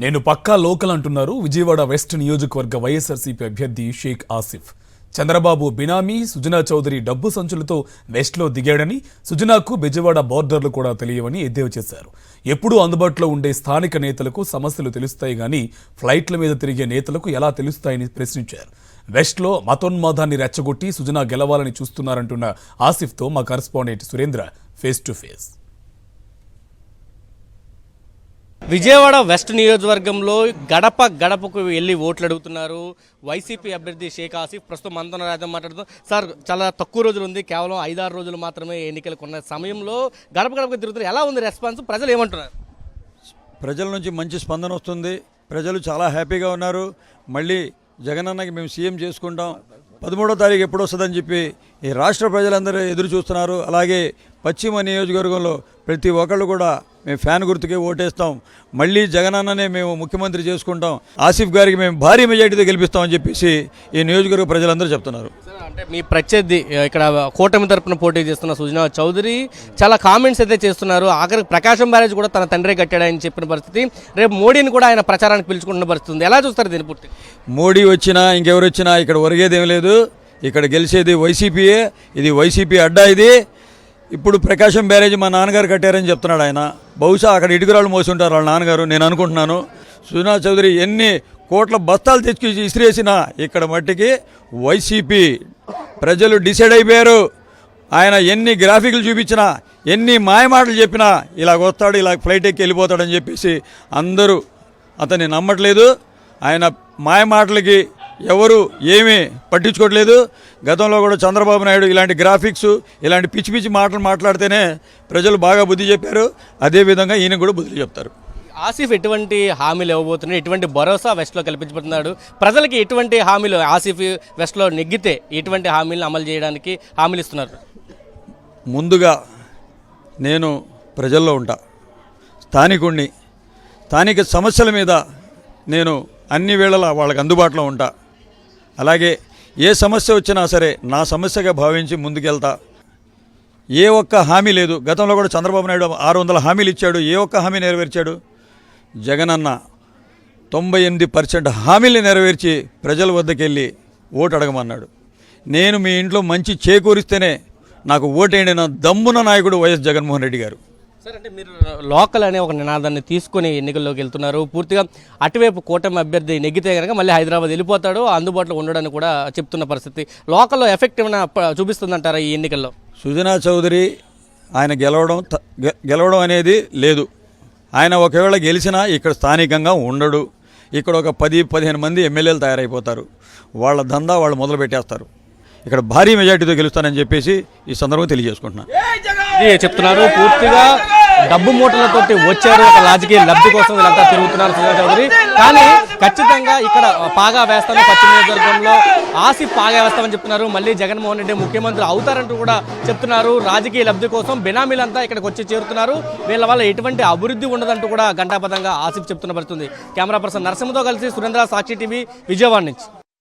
నేను పక్కా లోకల్ అంటున్నారు విజయవాడ వెస్ట్ నియోజకవర్గ వైఎస్ఆర్సీపీ అభ్యర్థి షేక్ ఆసిఫ్. చంద్రబాబు బినామీ సుజనా చౌదరి డబ్బు సంచులతో వెస్ట్లో దిగాడని, సుజనాకు బెజవాడ బోర్డర్లు కూడా తెలియవని ఎద్దేవా చేశారు. ఎప్పుడూ అందుబాటులో ఉండే స్థానిక నేతలకు సమస్యలు తెలుస్తాయి గానీ ఫ్లైట్ల మీద తిరిగే నేతలకు ఎలా తెలుస్తాయని ప్రశ్నించారు. వెస్ట్లో మతోన్మాదాన్ని రెచ్చగొట్టి సుజనా గెలవాలని చూస్తున్నారంటున్న ఆసిఫ్తో మా correspondent Surendra face to face. Vijayawada west నియోజకవర్గంలో గడప గడపకు వెళ్ళి ఓట్లు అడుగుతున్నారు వైసీపీ అభ్యర్థి షేక్ ఆసిఫ్. ప్రస్తుతం మనతో మాట్లాడుతున్నాం. సార్, చాలా తక్కువ రోజులు ఉంది, కేవలం 5-6 రోజులు మాత్రమే ఎన్నికలకు ఉన్న సమయంలో గడప గడపకు తిరుగుతున్నారు. ఎలా ఉంది రెస్పాన్స్? ప్రజలు ఏమంటున్నారు? ప్రజల నుంచి మంచి స్పందన వస్తుంది. ప్రజలు చాలా హ్యాపీగా ఉన్నారు. మళ్ళీ జగనన్నకి మేము సీఎం చేసుకుంటాం, 13వ తారీఖు ఎప్పుడు వస్తుందని చెప్పి ఈ రాష్ట్ర ప్రజలందరూ ఎదురు చూస్తున్నారు. అలాగే పశ్చిమ నియోజకవర్గంలో ప్రతి ఒక్కళ్ళు కూడా మేము ఫ్యాన్ గుర్తుకే ఓటేస్తాం, మళ్ళీ జగనన్ననే మేము ముఖ్యమంత్రి చేసుకుంటాం, ఆసిఫ్ గారికి మేము భారీ మెజార్టీతో గెలిపిస్తామని చెప్పేసి ఈ నియోజకవర్గ ప్రజలందరూ చెప్తున్నారు. అంటే మీ ప్రత్యర్థి ఇక్కడ కూటమి తరపున పోటీ చేస్తున్న సుజనా చౌదరి చాలా కామెంట్స్ అయితే చేస్తున్నారు. ఆఖరికి ప్రకాశం బ్యారేజ్ కూడా తన తండ్రే కట్టాడని చెప్పిన పరిస్థితి, రేపు మోడీని కూడా ఆయన ప్రచారానికి పిలుచుకుంటున్న పరిస్థితి ఉంది. ఎలా చూస్తారు దీన్ని? పూర్తి మోడీ వచ్చినా ఇంకెవరు వచ్చినా ఇక్కడ ఒరిగేదేం లేదు. ఇక్కడ గెలిచేది వైసీపీయే. ఇది వైసీపీ అడ్డా. ఇది ఇప్పుడు ప్రకాశం బ్యారేజ్ మా నాన్నగారు కట్టారని చెప్తున్నాడు ఆయన. బహుశా అక్కడ ఇటుకరాళ్ళు మోసి ఉంటారు వాళ్ళ నాన్నగారు, నేను అనుకుంటున్నాను. సుజనా చౌదరి ఎన్ని కోట్ల బస్తాలు తెచ్చి ఇసిరేసినా ఇక్కడ మట్టికి వైసీపీ ప్రజలు డిసైడ్ అయిపోయారు. ఆయన ఎన్ని గ్రాఫిక్లు చూపించినా, ఎన్ని మాయమాటలు చెప్పినా ఇలాగ వస్తాడు, ఇలా ఫ్లైట్ ఎక్కి వెళ్ళిపోతాడని చెప్పేసి అందరూ అతన్ని నమ్మట్లేదు. ఆయన మాయమాటలకి ఎవరు ఏమీ పట్టించుకోవట్లేదు. గతంలో కూడా చంద్రబాబు నాయుడు ఇలాంటి గ్రాఫిక్స్, ఇలాంటి పిచ్చి పిచ్చి మాటలు మాట్లాడితేనే ప్రజలు బాగా బుద్ధి చెప్పారు. అదేవిధంగా ఈయన కూడా బుద్ధి చెప్తారు. ఆసిఫ్ ఎటువంటి హామీలు ఇవ్వబోతున్నాడు? ఎటువంటి భరోసా వెస్ట్లో కల్పించబోతున్నాడు? ప్రజలకి ఎటువంటి హామీలు, ఆసిఫ్ వెస్ట్లో నెగ్గితే ఎటువంటి హామీలను అమలు చేయడానికి హామీలు ఇస్తున్నారు? ముందుగా నేను ప్రజల్లో ఉంటా, స్థానికుణ్ణి. స్థానిక సమస్యల మీద నేను అన్ని వేళలా వాళ్ళకి అందుబాటులో ఉంటా. అలాగే ఏ సమస్య వచ్చినా సరే నా సమస్యగా భావించి ముందుకెళ్తా. ఏ ఒక్క హామీ లేదు. గతంలో కూడా చంద్రబాబు నాయుడు 600 హామీలు ఇచ్చాడు, ఏ ఒక్క హామీ నెరవేర్చాడు? జగనన్న 98% హామీలు నెరవేర్చి ప్రజల వద్దకు వెళ్ళి ఓటు అడగమన్నాడు. నేను మీ ఇంట్లో మంచి చేకూరిస్తేనే నాకు ఓటేయండి నా దమ్మున నాయకుడు వైఎస్ జగన్మోహన్ రెడ్డి గారు. సార్, అంటే మీరు లోకల్ అనే ఒక నినాదాన్ని తీసుకుని ఎన్నికల్లోకి వెళ్తున్నారు. పూర్తిగా అటువైపు కూటమి అభ్యర్థి నెగ్గితే కనుక మళ్ళీ హైదరాబాద్ వెళ్ళిపోతాడు, అందుబాటులో ఉండడానికి కూడా చెప్తున్న పరిస్థితి. లోకల్లో ఎఫెక్ట్ ఏమైనా చూపిస్తుందంటారా ఈ ఎన్నికల్లో? సుజనా చౌదరి ఆయన గెలవడం అనేది లేదు. ఆయన ఒకవేళ గెలిచినా ఇక్కడ స్థానికంగా ఉండడు. ఇక్కడ ఒక 10-15 మంది ఎమ్మెల్యేలు తయారైపోతారు. వాళ్ళ దందా వాళ్ళు మొదలు పెట్టేస్తారు. ఇక్కడ భారీ మెజార్టీతో గెలుస్తానని చెప్పేసి ఈ సందర్భంగా తెలియజేసుకుంటున్నాను. చెప్తున్నారు పూర్తిగా డబ్బు మూటలతోటి వచ్చారు, ఒక రాజకీయ లబ్ధి కోసం వీళ్ళంతా తిరుగుతున్నారు సుజనా చౌదరి. కానీ ఖచ్చితంగా ఇక్కడ పాగా వేస్తాను, పశ్చిమ నియోజకవర్గంలో ఆసిఫ్ పాగా వేస్తామని చెప్తున్నారు. మళ్ళీ జగన్మోహన్ రెడ్డి ముఖ్యమంత్రి అవుతారంటూ కూడా చెప్తున్నారు. రాజకీయ లబ్ధి కోసం బినామీలంతా ఇక్కడికి వచ్చి చేరుతున్నారు. వీళ్ళ వల్ల ఎటువంటి అభివృద్ధి ఉండదంటూ కూడా ఘంటాపథంగా ఆసిఫ్ చెప్తున్న పరిస్థితుంది. కెమెరా పర్సన్ నరసింహతో కలిసి సురేంద్ర, సాక్షి టీవీ, విజయవాడ నుంచి.